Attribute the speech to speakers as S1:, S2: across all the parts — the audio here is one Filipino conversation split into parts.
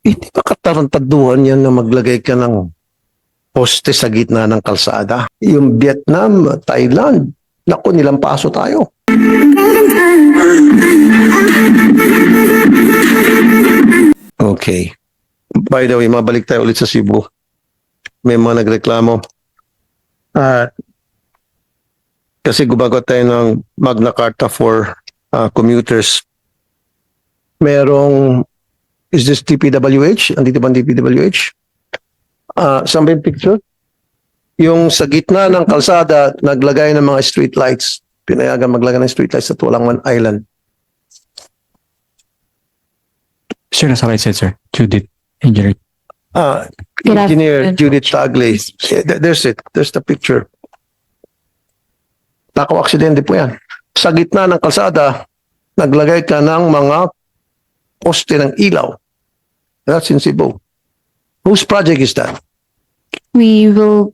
S1: Hindi ba katarantaduhan yan na maglagay ka ng poste sa gitna ng kalsada? Yung Vietnam, Thailand, naku, nilampaso tayo. Okay. By the way, mabalik tayo ulit sa Cebu. May mga nagreklamo. Kasi gumagawa tayo ng Magna Carta for commuters. Merong, is this DPWH? Andito ba ang DPWH? Saan ba yung picture? Yung sa gitna ng kalsada, naglagay ng mga street lights. Pinayagan maglagay ng street lights sa Tulangan Island.
S2: Sir, nasa right side, sir. Judith, engineer.
S3: Good
S1: Engineer
S3: afternoon.
S1: Judith Tagley. There's it. There's the picture. Nako-aksidente po yan. Sa gitna ng kalsada, naglagay ka ng mga poste ng ilaw. That's in Cebu. Whose project is that?
S3: We will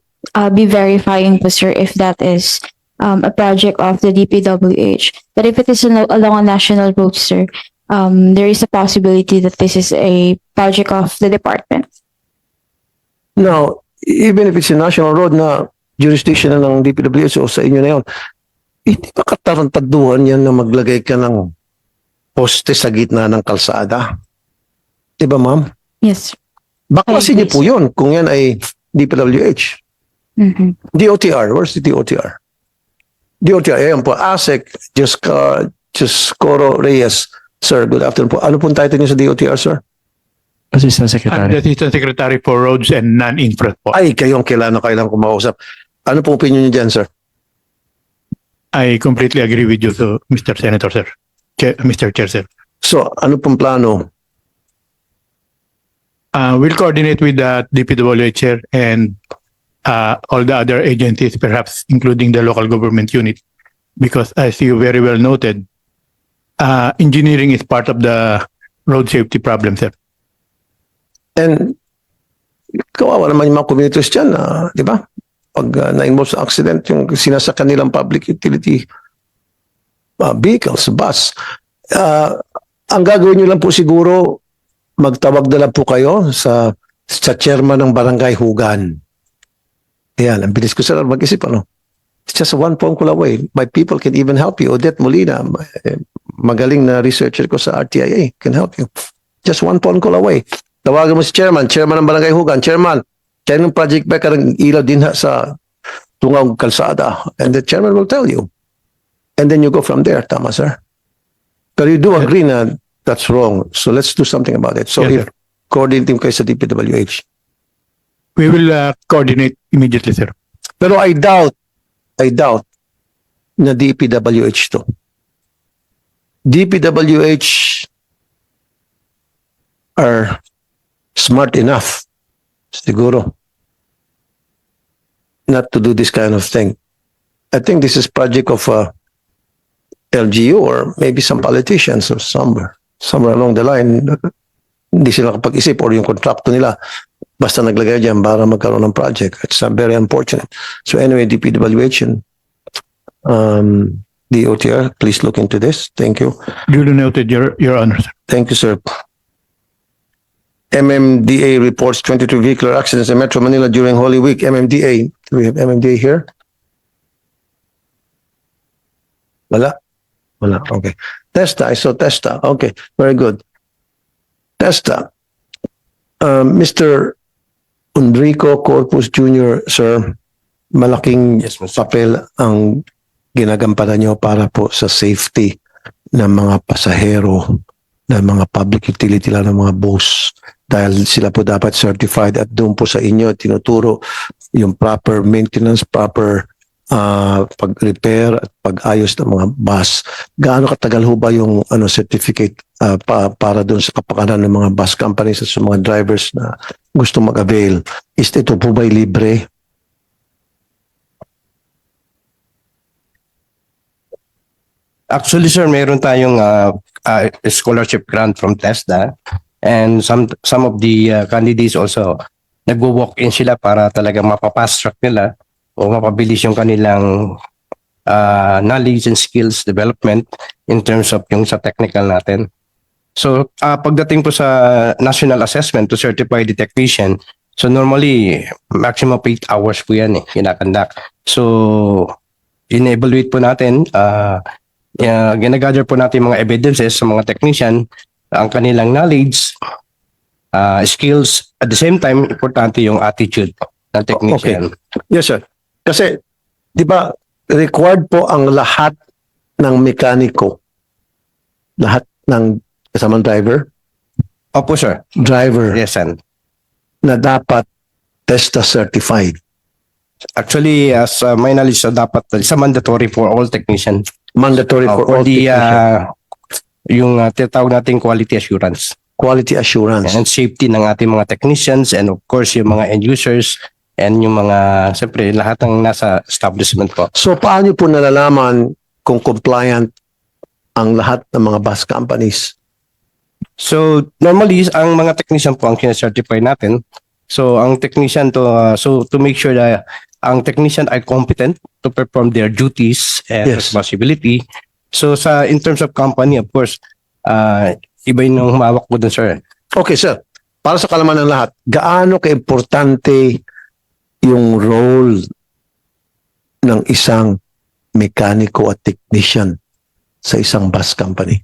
S3: be verifying po, sir, if that is a project of the DPWH. But if it is along a national road, sir, there is a possibility that this is a project of the department.
S1: Now, even if it's a national road na jurisdiction na ng DPWH o sa inyo na yun, hindi ba katarantaduhan yan na maglagay ka ng poste sa gitna ng kalsada? Diba, ma'am?
S3: Yes, sir.
S1: Baklasin niyo po yun kung yan ay DPWH.
S3: Mhm.
S1: DOTR, where's the DOTR? DOTR, ayan po, ASEC, Juscoro Reyes. Sir, good afternoon po. Ano pong title niyo sa DOTR, sir?
S2: Assistant
S4: I'm
S2: Secretary.
S4: the Assistant Secretary for Roads and Non-Infra po.
S1: Ay, kayong kailangan ko mausap. Ano pong opinion niyo dyan, sir?
S4: I completely agree with you, so, Mr. Senator, sir. Mr. Chair, sir.
S1: So, ano pong plano?
S4: We'll coordinate with the DPWH, sir, and all the other agencies, perhaps including the local government unit, because as you very well noted, engineering is part of the road safety problem, sir.
S1: And kawawa naman yung mga commuters dyan, di ba? Pag na-involve sa accident, yung sinasakyan nilang public utility vehicles, bus. Ang gagawin nyo lang po siguro, magtawag na lang po kayo sa chairman ng barangay Hugan. Ayan, ang bilis ko sir mag-isip, ano? It's just one phone call away. My people can even help you. Odette Molina, magaling na researcher ko sa RTIA, can help you. Just one phone call away. Tawagan mo si chairman ng barangay Hugan. Chairman, ng project ba karang ilaw din sa Tungaw Kalsada? And the chairman will tell you. And then you go from there, tama sir? But you do agree na that's wrong. So let's do something about it. So
S4: Yes,
S1: if
S4: sir.
S1: coordinating kayo sa DPWH.
S4: We will coordinate immediately, sir.
S1: Pero I doubt na DPWH to. DPWH are smart enough, siguro, not to do this kind of thing. I think this is project of LGU or maybe some politicians or somewhere along the line. Hindi sila kapag-isip or yung kontrakto nila basta naglagay dyan para magkaroon ng project. It's very unfortunate. So anyway, DPWH and the OTR, please look into this. Thank you.
S4: Duly noted, Your Honor, sir.
S1: Thank you, sir. MMDA reports 22 vehicular accidents in Metro Manila during Holy Week. MMDA. Do we have MMDA here? Wala? Wala. Okay. Testa. I saw Testa. Okay. Very good. Testa. Mr. Enrico Corpus Jr., sir, malaking papel ang ginagampanan nyo para po sa safety ng mga pasahero, ng mga public utility lang ng mga bus. Dahil sila po dapat certified at doon po sa inyo tinuturo yung proper maintenance, proper pag-repair at pag-ayos ng mga bus. Gaano katagal ho ba yung certificate para doon sa kapakanan ng mga bus companies at sa mga drivers na gusto mag-avail? Is ito po ba'y libre?
S5: Actually, sir, mayroon tayong scholarship grant from TESDA, and some of the candidates also nagwo-walk-in sila para talaga mapapast track nila o mapabilis yung kanilang knowledge and skills development in terms of yung sa technical natin. So, pagdating po sa national assessment to certify the technician, so normally, maximum of 8 hours po yan kinakandak. So, in-evaluate po natin, ginagather po natin mga evidences sa mga technician, ang kanilang knowledge, skills, at the same time, importante yung attitude ng technician.
S1: Yes, sir. Kasi, di ba, required po ang lahat ng mekaniko, lahat ng kasamang driver,
S5: Opo, sir.
S1: driver
S5: Yes, sir.
S1: na dapat TESTA certified.
S5: Actually, as my knowledge, dapat isa mandatory for all technicians.
S1: Mandatory for all
S5: the
S1: technicians.
S5: yung tinatawag nating quality assurance
S1: Quality assurance.
S5: and safety ng ating mga technicians and of course yung mga end users and yung mga siyempre lahat ng nasa establishment po.
S1: So, paano po nalalaman kung compliant ang lahat ng mga bus companies?
S5: So normally ang mga technician po ang kina-certify natin. So ang technician to make sure that ang technician ay competent to perform their duties and
S1: Yes.
S5: responsibility. So in terms of company, of course, iba yung humawak po dun, sir.
S1: Okay, sir. Para sa kalaman ng lahat, gaano ka-importante yung role ng isang mekaniko at technician sa isang bus company?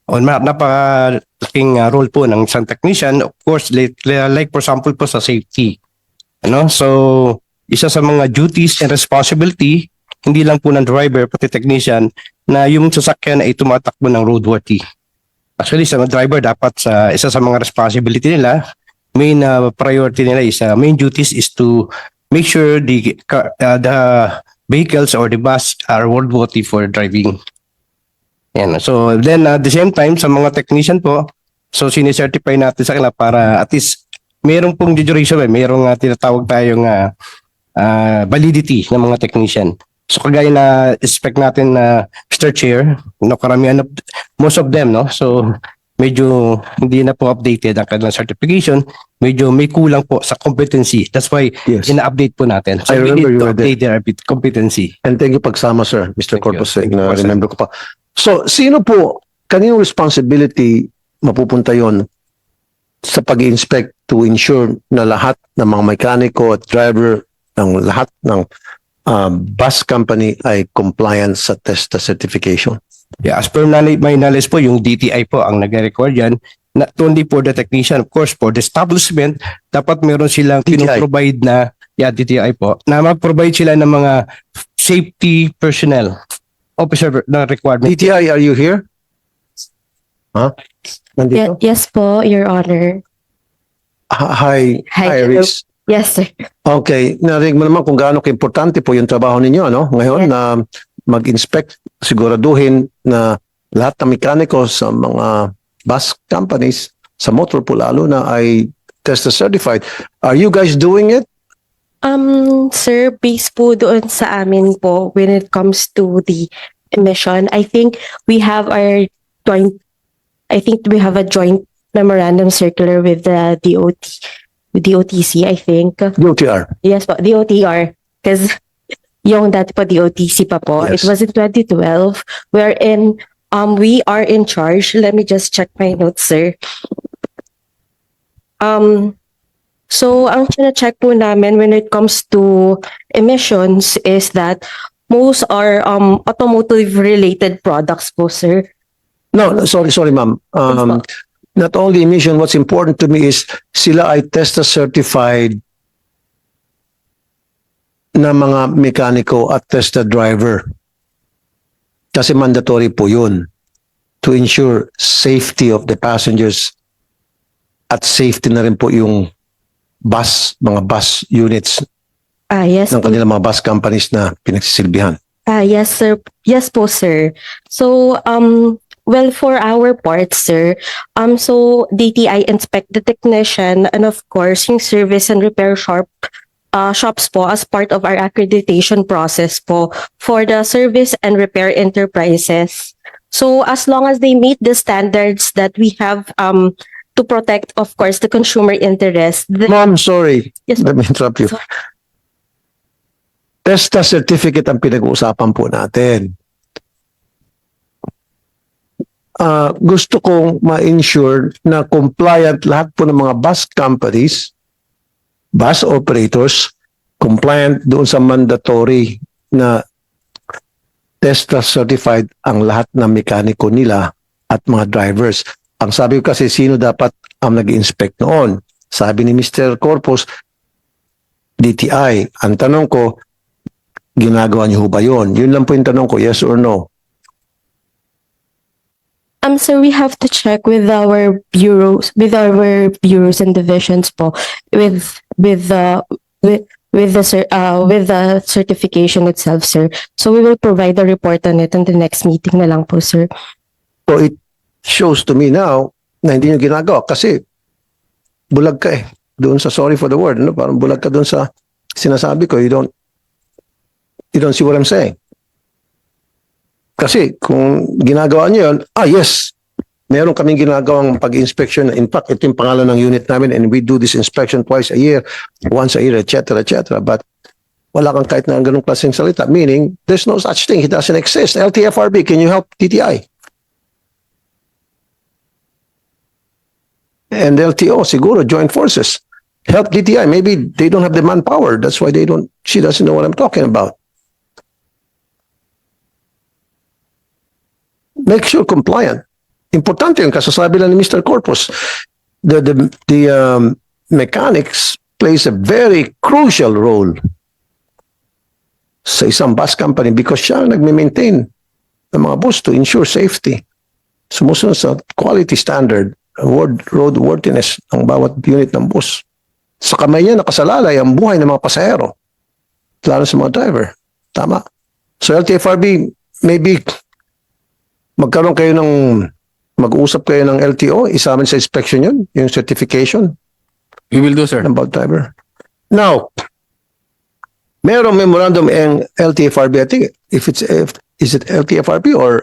S5: Napakalaking role po ng isang technician, of course, like for example po sa safety. So isa sa mga duties and responsibility, hindi lang po ng driver, pati technician, na yung sasakyan ay tumatakbo ng roadworthy. Actually, sa mga driver, dapat isa sa mga responsibility nila, main priority nila main duties is to make sure the vehicles or the bus are roadworthy for driving. Yan. So then at the same time, sa mga technician po, so sinicertify natin sa kanila para at least mayroong pong duration, mayroong tinatawag tayong validity ng mga technician. So kagaya na expect natin na Mr. Chair, karamihan most of them, so medyo hindi na po updated ang kanilang certification, medyo may kulang po sa competency. That's why
S1: Yes.
S5: ina-update po natin. So
S1: I
S5: we
S1: remember
S5: need
S1: you
S5: to
S1: were there.
S5: update their competency.
S1: And thank you pagsama, sir, Mr.
S5: Thank you.
S1: Corpus.
S5: Thank you po, sir.
S1: Remember ko pa. So, sino po, kaninong responsibility mapupunta yon sa pag-inspect to ensure na lahat ng mga mekaniko at driver ng lahat ng bus company ay compliant sa TESTA certification?
S5: Yeah, as per my knowledge po, yung DTI po ang nag-record yan. Not only for the technician, of course, for the establishment, dapat meron silang
S1: DTI.
S5: pinoprovide na, DTI po, na mag-provide sila ng mga safety personnel, officer na requirement.
S1: DTI, are you here? Huh? Nandito?
S6: Yes po, Your Honor.
S1: Hi,
S6: Hi,
S1: Iris.
S6: Yes, sir.
S1: Okay, narinig mo naman kung gaano ka-importante po yung trabaho ninyo, ngayon
S6: Yes.
S1: na mag-inspect, siguraduhin na lahat ng mekaniko sa mga bus companies, sa motor po lalo na ay TESTA certified. Are you guys doing it?
S6: Sir, based po doon sa amin po when it comes to the emission, I think we have a joint memorandum circular with the DOTC, I think.
S1: DOTR.
S6: Yes po, DOTR. Because yung dati po DOTC pa po.
S1: Yes.
S6: It was in 2012 wherein we are in charge. Let me just check my notes, sir. So ang check po namin when it comes to emissions is that most are automotive related products po, sir.
S1: No, sorry, ma'am. Not only emission, what's important to me is sila ay TESTA certified na mga mekaniko at TESTA driver. Kasi mandatory po yun to ensure safety of the passengers at safety na rin po yung mga bus units
S6: Yes
S1: ng
S6: po.
S1: kanilang mga bus companies na pinagsisilbihan.
S6: Yes, sir. Yes po, sir. So, well, for our part, sir, so DTI inspect the technician and of course, yung service and repair shops po as part of our accreditation process po for the service and repair enterprises. So, as long as they meet the standards that we have to protect, of course, the consumer interest.
S1: Ma'am, sorry.
S6: Yes,
S1: Let me interrupt you.
S6: Sorry.
S1: TESTA certificate ang pinag-uusapan po natin. gusto kong ma-ensure na compliant lahat po ng mga bus companies, bus operators, compliant doon sa mandatory na TESDA certified ang lahat ng mekaniko nila at mga drivers. Ang sabi ko kasi, sino dapat ang nag-inspect noon? Sabi ni Mr. Corpus, DTI. Ang tanong ko, ginagawa niyo ho ba yun? Yun lang po yung tanong ko, yes or no?
S6: Sir, we have to check with our bureaus, and divisions po, with the certification itself, sir. So we will provide a report on it in the next meeting na lang po, sir.
S1: So it shows to me now na hindi nyo ginagawa kasi bulag ka doon sa, sorry for the word, no? Parang bulag ka doon sa sinasabi ko, you don't see what I'm saying. Kasi kung ginagawa nyo yun, yes, meron kaming ginagawang pag-inspection. In fact, ito yung pangalan ng unit namin and we do this inspection twice a year, once a year, etc., etc. But wala kang kahit na ganung klaseng salita. Meaning, there's no such thing. It doesn't exist. LTFRB, can you help TTI? And LTO, siguro, joint forces. Help DTI. Maybe they don't have the manpower. That's why she doesn't know what I'm talking about. Make sure compliant. Importante yung kasasabi lang ni Mr. Corpus. The mechanics plays a very crucial role sa isang bus company because siya ang nagme-maintain ng mga bus to ensure safety. Sumusunod sa quality standard, roadworthiness ng bawat unit ng bus. Sa kamay niya nakasalalay ang buhay ng mga pasahero, lalo sa mga driver. Tama. So LTFRB, maybe mag-uusap kayo ng LTO, isama sa inspection yun, yung certification
S2: We will do, sir.
S1: ng bus driver. Now, merong memorandum ng LTFRB, I think, is it LTFRB or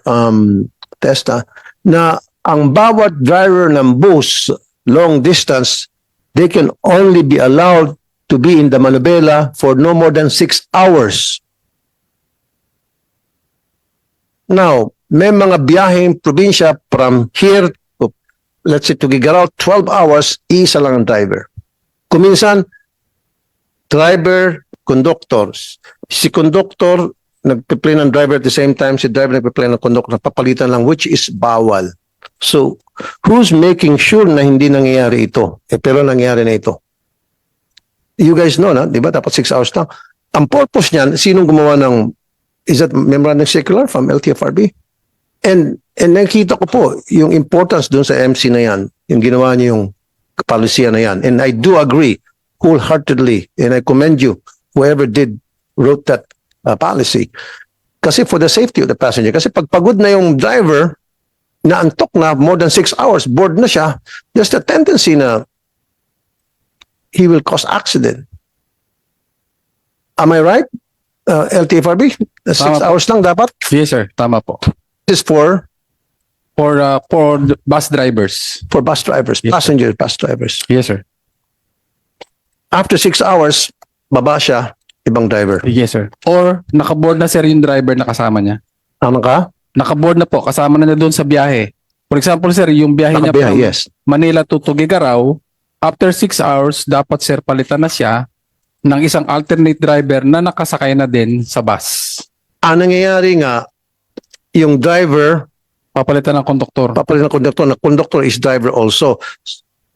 S1: TESTA, na ang bawat driver ng bus, long distance, they can only be allowed to be in the Manobela for no more than 6 hours. Now, may mga biyaheng probinsya from here to, let's say, to Gigarao, 12 hours, isa lang ang driver. Kuminsan, driver, conductors. Si conductor, nagpe-play ng driver at the same time, si driver nagpe-play ng conductor, papalitan lang, which is bawal. So, who's making sure na hindi nangyayari ito? Pero nangyayari na ito. You guys know na, di ba? Dapat 6 hours lang. Ang purpose niyan, sinong gumawa ng, is that memorandum circular from LTFRB? And nakita ko po yung importance doon sa MC na yan, yung ginawa niyo yung policy na yan. And I do agree wholeheartedly, and I commend you, whoever wrote that policy. Kasi for the safety of the passenger. Kasi pag pagod na yung driver, naantok na more than 6 hours, bored na siya, there's a tendency na he will cause accident. Am I right? LTFRB? 6
S2: Tama po.
S1: hours lang dapat?
S2: Yes, sir. Tama po.
S1: This is for
S2: For bus drivers.
S1: bus drivers,
S2: Yes,
S1: passenger bus drivers.
S2: Yes, sir.
S1: After 6 hours, baba siya, ibang driver.
S2: Yes, sir. Or nakaboard na, sir, yung driver na kasama niya.
S1: Tama ka?
S2: Nakaboard na po, kasama na doon sa biyahe. For example, sir, yung biyahe niya
S1: Nakabiyahe,
S2: from
S1: yes.
S2: Manila to Tuguegarao, after 6 hours, dapat, sir, palitan na siya ng isang alternate driver na nakasakay na din sa bus.
S1: Ang nangyayari nga, yung driver,
S2: Papalitan ng konduktor.
S1: papalit ng conductor, na conductor is driver also.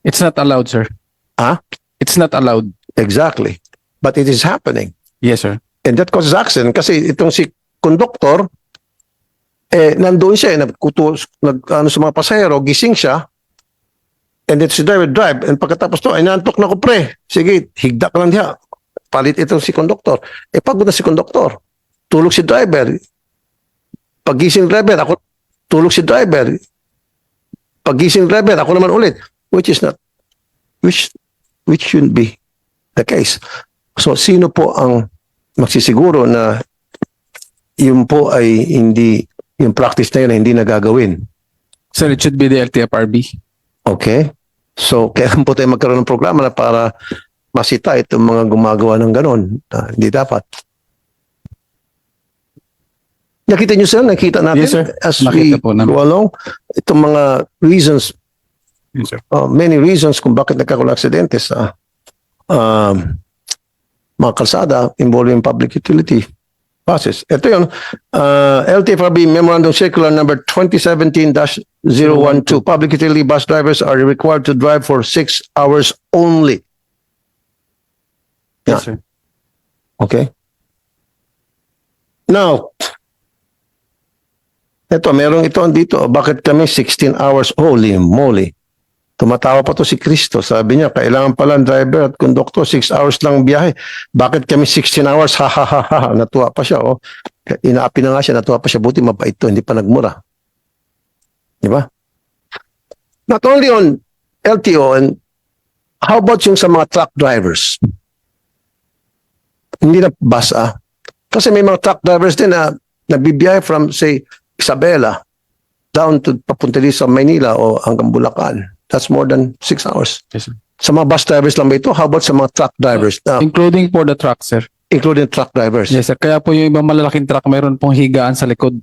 S2: It's not allowed, sir.
S1: Ah?
S2: It's not allowed.
S1: Exactly. But it is happening.
S2: Yes, sir.
S1: And that causes accident kasi itong si conductor, nandoon siya, ano sa mga pasahero, gising siya, and then si driver drive, and pagkatapos to, ay nantok na ko pre, sige, higda ka lang diya, palit itong si conductor. Pagod na si conductor, tulog si driver, pagising driver, ako, tulog si driver, pagising driver, ako naman ulit, which shouldn't be the case. So, sino po ang magsisiguro na yun po ay hindi, yung practice na yun ay hindi nagagawin?
S2: Sir, it should be the LTFRB.
S1: Okay? So, kaya po tayo magkaroon ng programa na para masita itong mga gumagawa ng ganon. Hindi dapat. Nakita niyo sir, nakita natin
S2: Yes, sir.
S1: as
S2: Nakita
S1: we
S2: po namin.
S1: go along. Itong mga reasons,
S2: Yes, sir.
S1: many reasons kung bakit nagkakaroon ng aksidente sa mga kalsada involving public utility buses. Ito yun, LTFRB Memorandum Circular number 2017-012. Public utility bus drivers are required to drive for 6 hours only.
S2: Yes, sir.
S1: Okay? Now, merong ito dito. Bakit kami 16 hours? Holy moly. Tumatawa pa to si Cristo. Sabi niya, kailangan pala ang driver at konduktor 6 hours lang biyahe. Bakit kami 16 hours? Ha ha ha ha. Natuwa pa siya. Oh. Inaapi na nga siya. Natuwa pa siya. Buti mabait to. Hindi pa nagmura. Di ba? Not only on LTO, and how about yung sa mga truck drivers? Hindi na bus Kasi may mga truck drivers din na nagbibiyahe from, say, Isabela down to papunta dito sa Maynila o hanggang Bulacan. That's more than 6 hours.
S2: Yes, sir.
S1: Sa mga bus drivers lang ba ito? How about sa mga truck drivers?
S2: Including for the truck, sir.
S1: Including truck drivers.
S2: Yes, sir. Kaya po yung ibang malalaking truck, mayroon pong higaan sa likod.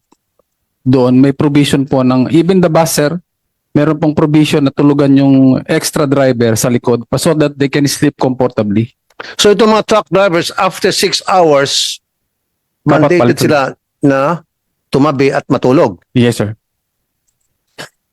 S2: Doon, may provision po ng, even the bus, sir, meron pong provision na tulugan yung extra driver sa likod so that they can sleep comfortably.
S1: So itong mga truck drivers, after 6 hours,
S2: Dapat
S1: mandated
S2: palitan.
S1: sila na tumabi at matulog.
S2: Yes, sir.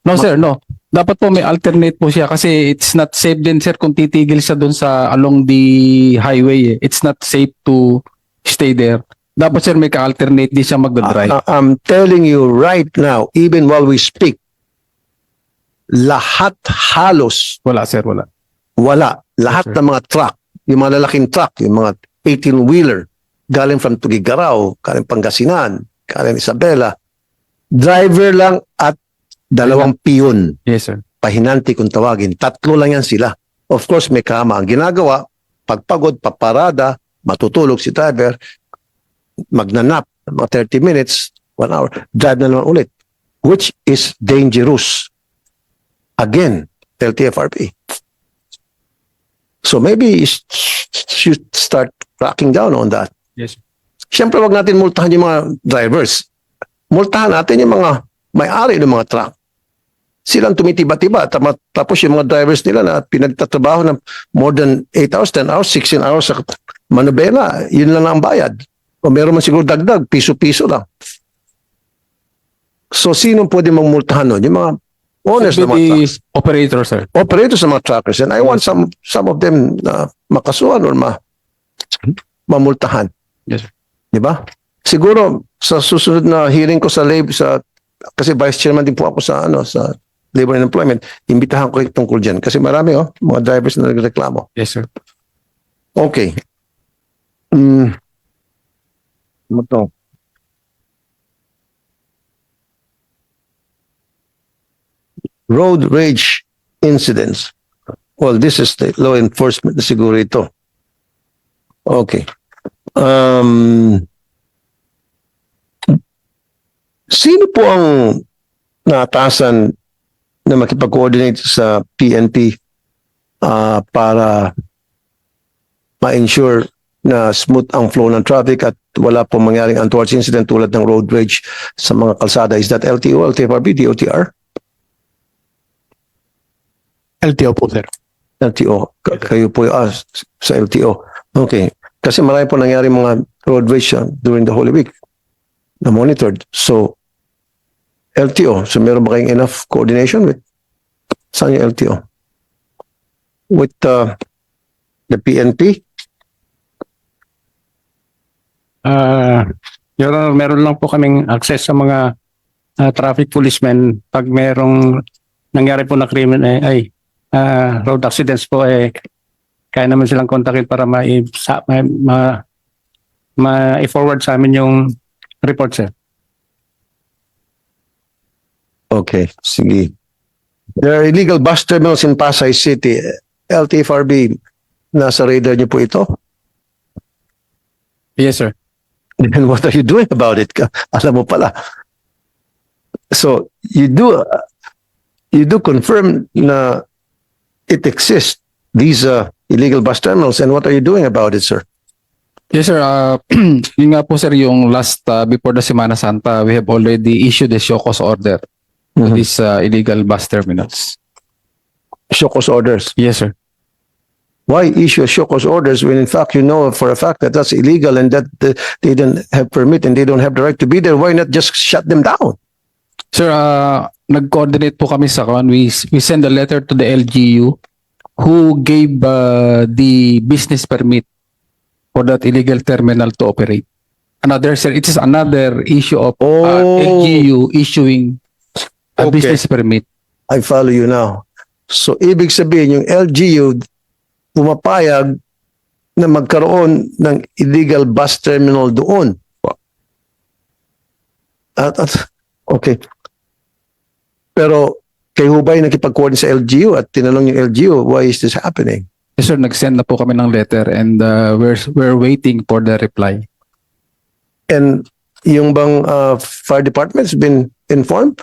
S2: No, sir, no. Dapat po may alternate po siya kasi it's not safe din, sir, kung titigil siya doon sa along the highway. It's not safe to stay there. Dapat, sir, may ka-alternate din siya magdadrive.
S1: I'm telling you right now, even while we speak, lahat halos
S2: Wala, sir, wala.
S1: wala. Lahat
S2: Yes, sir.
S1: ng mga truck, yung mga lalaking truck, yung mga 18-wheeler, galing from Tugigaraw, galing Pangasinan, galing Isabela, driver lang at dalawang piyon,
S2: Yes, sir.
S1: pahinanti kung tawagin. Tatlo lang yan sila. Of course, may kama. Ang ginagawa, pagpagod, paparada, matutulog si driver, magnanap, mga 30 minutes, 1 hour, drive na naman ulit, which is dangerous. Again, LTFRB. So maybe you should start cracking down on that.
S2: Yes.
S1: Siyempre, wag natin multahan yung mga drivers. Multahan natin yung mga may-ari ng mga truck. Silang tumitiba-tiba. Tapos yung mga drivers nila na pinagtatrabaho ng more than 8 hours, 10 hours, 16 hours sa manubela, yun lang ang bayad. O meron man siguro dagdag, piso-piso lang. So, sino pwede mamultahan nun? Yung mga owners ng mga
S2: The
S1: trucks.
S2: operator, sir.
S1: Operators ng mga truckers. And I want some of them na makasuhan or mamultahan.
S2: Yes, sir.
S1: Di ba? Siguro sa susunod na hearing ko sa kasi vice chairman din po ako sa Labor and Employment, imbitahan ko kayo tungkol diyan kasi marami mga drivers na nagreklamo.
S2: Yes, sir.
S1: Okay. Ano to? Road rage incidents. Well, this is the law enforcement na siguro ito. Okay. Sino po ang naatasan na makipag-coordinate sa PNP para ma-ensure na smooth ang flow ng traffic at wala pong mangyaring untoward incident tulad ng road rage sa mga kalsada? Is that LTO, LTFRB, DOTR?
S4: LTO po, sir.
S1: LTO. Kayo po sa LTO. Okay. Kasi marami po nangyari mga road rage during the Holy Week na monitored. So, LTO. So, meron ba kayong enough coordination with saan yung LTO? With the PNP?
S7: Your Honor, meron lang po kaming access sa mga traffic policemen pag merong nangyari po na krimen road accidents po kaya naman silang kontakin para ma-forward sa amin yung report, sir.
S1: Okay, sige. There are illegal bus terminals in Pasay City. LTFRB, nasa radar niyo po ito?
S2: Yes, sir.
S1: Then what are you doing about it? Alam mo pala. So, you do confirm na it exists, these illegal bus terminals, and what are you doing about it, sir?
S2: Yes, sir. Yun nga po, sir, yung last, before the Semana Santa, we have already issued a show cause order to
S1: Mhm.
S2: these illegal bus terminals.
S1: Show cause orders.
S2: Yes, sir.
S1: Why issue a show cause orders when in fact you know for a fact that that's illegal and that they don't have permit and they don't have the right to be there? Why not just shut them down?
S2: Sir, nag-coordinate po kami sa kawan. We send a letter to the LGU who gave the business permit for that illegal terminal to operate. Another, sir, it is another issue of
S1: Oh.
S2: LGU issuing a
S1: Okay.
S2: business permit.
S1: I follow you now. So, ibig sabihin, yung LGU pumapayag na magkaroon ng illegal bus terminal doon. Okay. Pero, kayo ba yung nakipag-coordinate sa LGU at tinanong yung LGU, why is this happening?
S2: Yes, sir, nag-send na po kami ng letter and we're waiting for the reply.
S1: And yung bang fire department has been informed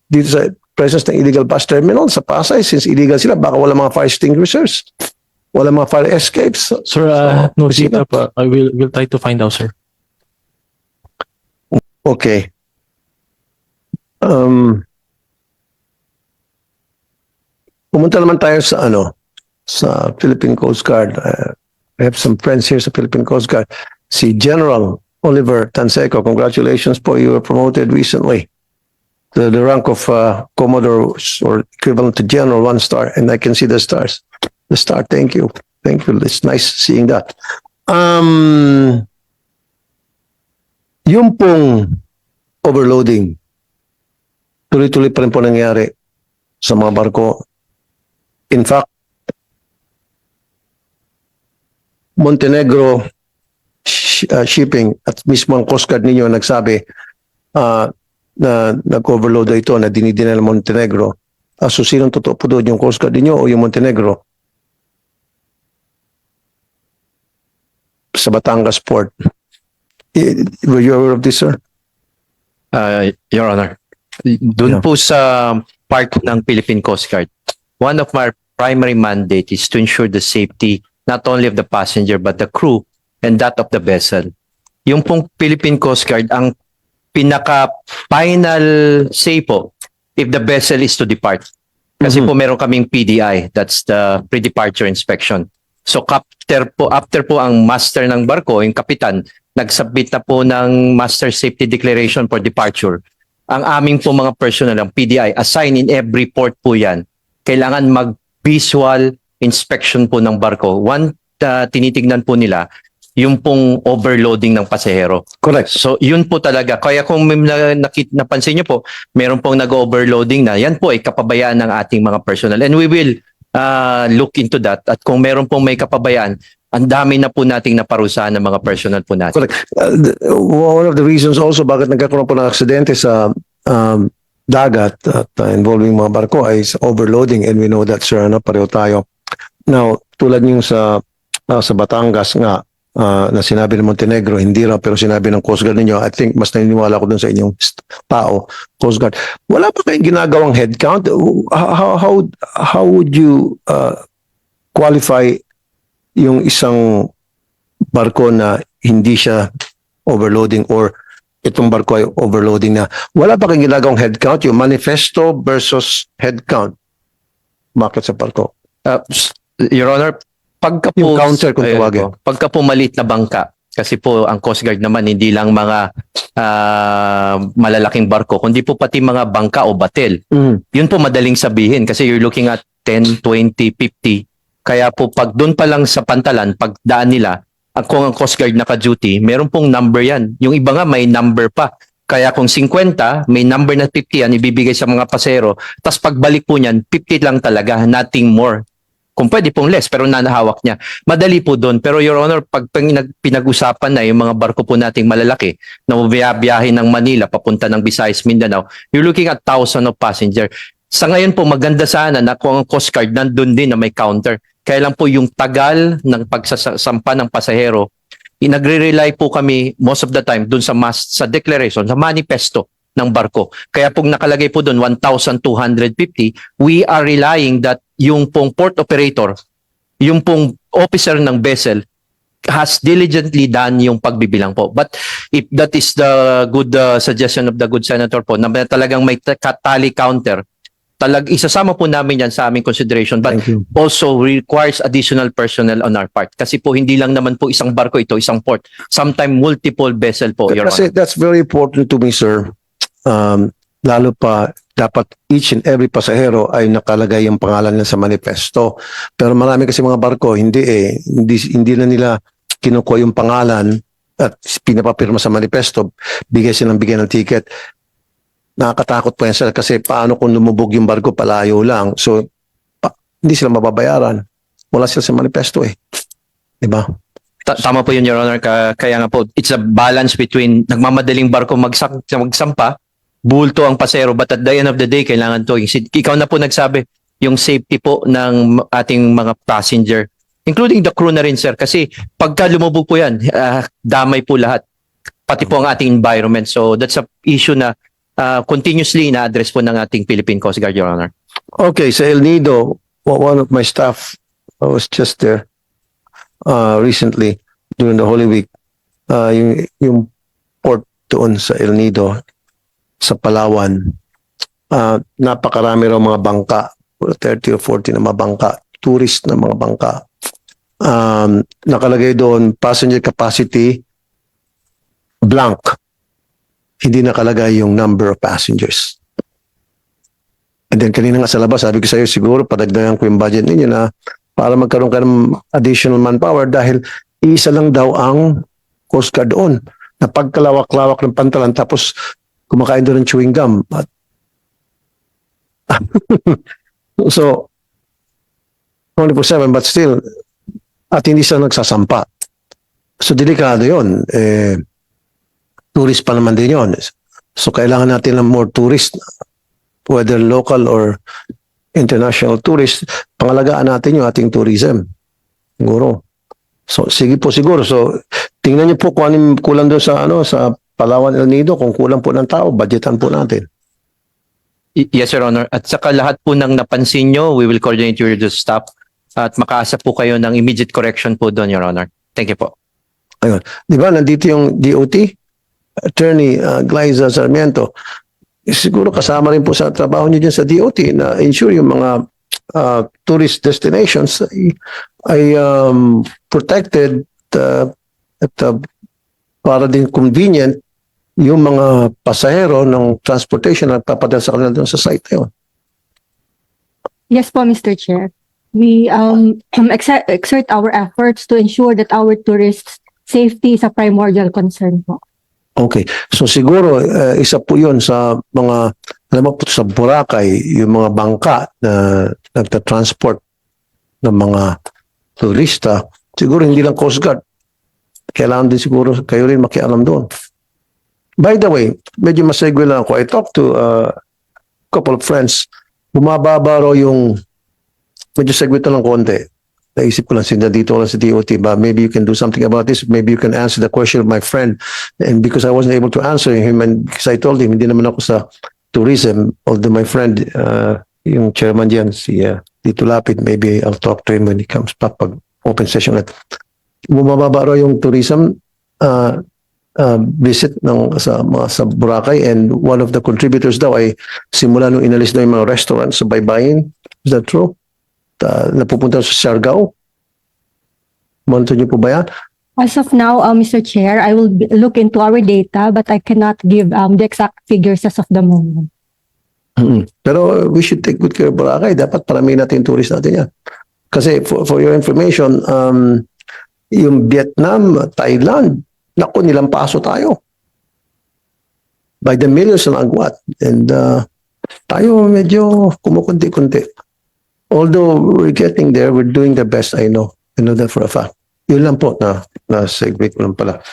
S1: dito sa presence ng illegal bus terminal sa Pasay, since illegal sila, baka wala mga fire extinguishers, wala mga fire escapes.
S8: Sir, no data pa. I will try to find out, sir.
S1: Okay. Pumunta naman tayo sa sa Philippine Coast Guard. I have some friends here sa Philippine Coast Guard. Si General Oliver Tanseco, congratulations po, you were promoted recently to the rank of Commodore or equivalent to General, 1 star, and I can see the stars. The star, thank you. Thank you. It's nice seeing that. Yung pong overloading, tuloy-tuloy pa rin po nangyari sa mga barko. In fact, Montenegro shipping at mismo ang Coast Guard ninyo nagsabi na nag-overload ito, na dinidina ng Montenegro. So, sinong totoo po doon? Yung Coast Guard ninyo o yung Montenegro? Sa Batangas Port. Were you aware of this, sir?
S9: Your Honor, dun
S1: Yeah.
S9: po sa part ng Philippine Coast Guard, one of my primary mandate is to ensure the safety not only of the passenger but the crew and that of the vessel. Yung pong Philippine Coast Guard, ang pinaka-final say po, if the vessel is to depart. Kasi po meron kaming PDI, that's the pre-departure inspection. So after po ang master ng barko, yung kapitan, nag-submit na po ng Master Safety Declaration for departure. Ang aming po mga personnel, ang PDI, assign in every port po yan. Kailangan mag-visual inspection po ng barko. One, tinitignan po nila yung pong overloading ng pasahero.
S1: Correct.
S9: So yun po talaga. Kaya kung may napansin nyo po, meron pong nag-overloading na, yan po ay kapabayaan ng ating mga personnel. And we will look into that. At kung meron pong may kapabayaan, ang dami na po nating naparusahan ng mga personnel po natin.
S1: Correct. One of the reasons also bakit nagkakaroon po ng aksidente sa dagat at involving mga barko ay sa overloading, and we know that, sir, pareho tayo. Now, tulad yung sa Batangas nga, na sinabi ng Montenegro, hindi raw, pero sinabi ng Coast Guard ninyo, I think mas naniniwala ko dun sa inyong tao, Coast Guard. Wala pa kayong ginagawang headcount? How would you qualify yung isang barko na hindi siya overloading or itong barko ay overloading na? Wala pa kayong ginagawang headcount, yung manifesto versus headcount? Bakit sa barko?
S9: Your Honor, pagka po,
S1: Yung counter kung
S9: ayun
S1: tawagin.
S9: po, pagka po maliit na bangka, kasi po ang Coast Guard naman hindi lang mga malalaking barko, kundi po pati mga bangka o batel. Yun po madaling sabihin kasi you're looking at 10, 20, 50. Kaya po pag doon pa lang sa pantalan, pag daan nila, kung ang Coast Guard naka-duty, meron pong number yan. Yung iba nga may number pa. Kaya kung 50, may number na 50 yan, ibibigay sa mga pasero. Tapos pagbalik po niyan, 50 lang talaga, nothing more. Kung pwede pong less, pero nanahawak niya. Madali po doon. Pero Your Honor, pag pinag-usapan na yung mga barko po nating malalaki na biyahe ng Manila papunta ng Visayas, Mindanao, you're looking at thousands of passengers. Sa ngayon po, maganda sana na kung ang Coast Guard nandun din na may counter. Kaya lang po yung tagal ng pagsasampa ng pasahero, nagre-rely po kami most of the time dun sa declaration, sa manifesto ng barko. Kaya pag nakalagay po doon 1,250, we are relying that yung pong port operator, yung pong officer ng vessel, has diligently done yung pagbibilang po. But if that is the good suggestion of the good senator po, na talagang may tally counter, isasama po namin yan sa aming consideration, but
S1: Thank you.
S9: also requires additional personnel on our part. Kasi po hindi lang naman po isang barko ito, isang port. Sometimes multiple vessel po, Your
S1: Kasi
S9: Honor.
S1: that's very important to me, sir. Lalo pa, dapat each and every pasahero ay nakalagay yung pangalan nila sa manifesto. Pero marami kasi mga barko, hindi eh. Hindi na nila kinukuha yung pangalan at pinapapirma sa manifesto, bigay silang bigyan ng ticket. Nakakatakot po yan sir kasi paano kung lumubog yung barko palayo lang. So, hindi sila mababayaran. Wala sila sa manifesto eh. Diba?
S9: Tama po yun, Your Honor. Kaya nga po, it's a balance between nagmamadaling barko magsampa, bulto ang pasero, but at the end of the day, kailangan to. Ikaw na po nagsabi, yung safety po ng ating mga passenger, including the crew na rin, sir. Kasi pagka lumubog po yan, damay po lahat. Pati po ang ating environment. So that's a issue na continuously na-address po ng ating Philippine Coast Guard, Your Honor.
S1: Okay, sa El Nido, one of my staff was just there recently during the Holy Week. Yung port doon sa El Nido, sa Palawan, napakarami raw mga bangka, 30 or 40 na mga bangka, tourist na mga bangka. Nakalagay doon, passenger capacity, blank. Hindi nakalagay yung number of passengers. And then kanina nga sa labas, sabi ko sa iyo, siguro padagdagan ko yung budget ninyo na para magkaroon ka ng additional manpower dahil isa lang daw ang Coast Guard doon. Na pagkalawak-lawak ng pantalan tapos kumakain doon ng chewing gum. So, 24/7 but still, at hindi sila nagsasampa. So, delikado yun. Tourist pa naman din yun. So, kailangan natin ng more tourist, whether local or international tourist. Pangalagaan natin yung ating tourism. Siguro. So, sige po siguro. So, tingnan niyo po kung anong kulang doon sa sa Palawan El Nido, kung kulang po ng tao, budgetan po natin.
S9: Yes, Your Honor. At saka lahat po ng napansin nyo, we will coordinate with the staff at makaasa po kayo ng immediate correction po doon, Your Honor. Thank you po.
S1: Ayun. Di ba, nandito yung DOT, Attorney Glyza Sarmiento. Siguro kasama rin po sa trabaho niyo dyan sa DOT na ensure yung mga tourist destinations ay protected at para din convenient yung mga pasahero ng transportation na nagpapadala sa kanila doon sa site na yun.
S10: Yes po, Mr. Chair. We exert our efforts to ensure that our tourists' safety is a primordial concern po.
S1: Okay. So siguro isa po yun sa mga, alam mo po sa Boracay, yung mga bangka na nagta-transport ng mga turista, siguro hindi lang Coast Guard. Kailangan din siguro kayo rin makialam doon. By the way, medyo masegue lang ako. I talked to a couple of friends. Bumababa raw yung, medyo segue ito lang konti. Naisip ko lang sila dito lang sa DOT, but maybe you can do something about this. Maybe you can answer the question of my friend. And because I wasn't able to answer him, and because I told him, hindi naman ako sa tourism, although my friend, yung chairman diyan, si Tito Lapid, maybe I'll talk to him when he comes back pag open session ulit. Bumababa raw yung tourism visit sa Boracay, and one of the contributors daw ay simula nung inalis daw yung mga restaurants sa Baybayin. Is that true? Napupunta sa Siargao? Monitor niyo po ba yan?
S10: As of now, Mr. Chair, I will look into our data, but I cannot give the exact figures as of the moment.
S1: Pero we should take good care of Boracay. Dapat paramihin natin yung tourist natin yan. Kasi for your information, yung Vietnam, Thailand, naku, nilampaso tayo. By the millions na agwat. And tayo medyo kumukunti-kunti. Although we're getting there, we're doing the best, I know. I know that for a fact. Yun lang po na segue ko lang pala.